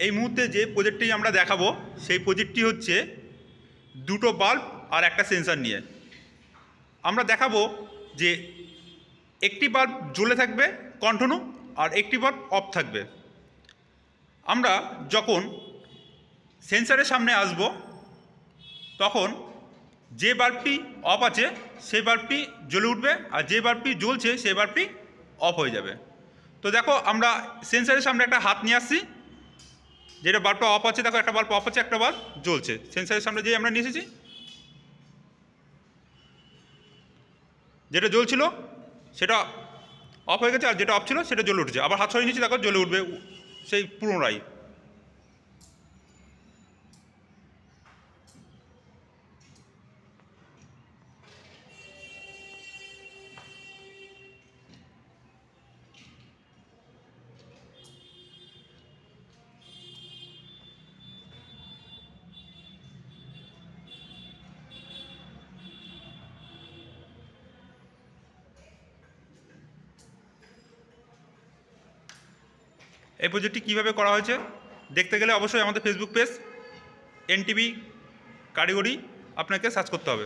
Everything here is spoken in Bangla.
এই মুহূর্তে যে প্রজেক্টটি আমরা দেখাবো সেই প্রজেক্টটি হচ্ছে দুটো বাল্ব আর একটা সেন্সর নিয়ে। আমরা দেখাবো যে একটি বাল্ব জ্বলে থাকবে কন্টিনিউ আর একটি বাল্ব অফ থাকবে। আমরা যখন সেন্সরের সামনে আসব তখন যে বাল্বটি অফ আছে সেই বাল্বটি জ্বলে উঠবে আর যে বাল্বটি জ্বলছে সেই বাল্বটি অফ হয়ে যাবে। তো দেখো আমরা সেন্সরের সামনে একটা হাত নিয়ে আসছি, যেটা বাল্বটা অফ আছে, দেখো একটা বাল্ব অফ আছে একটা বাল্ব জ্বলছে। সেন্সরের সামনে যেই আমরা নিয়ে এসেছি, যেটা জ্বলছিল সেটা অফ হয়ে গেছে আর যেটা অফ ছিল সেটা জ্বলে উঠছে। আবার হাত সরিয়ে নিচ্ছি, দেখো জ্বলে উঠবে সেই পুনরায়। এই প্রজেক্টটি কীভাবে করা হয়েছে দেখতে গেলে অবশ্যই আমাদের ফেসবুক পেজ এনটিভি কারিগরি আপনাকে সার্চ করতে হবে।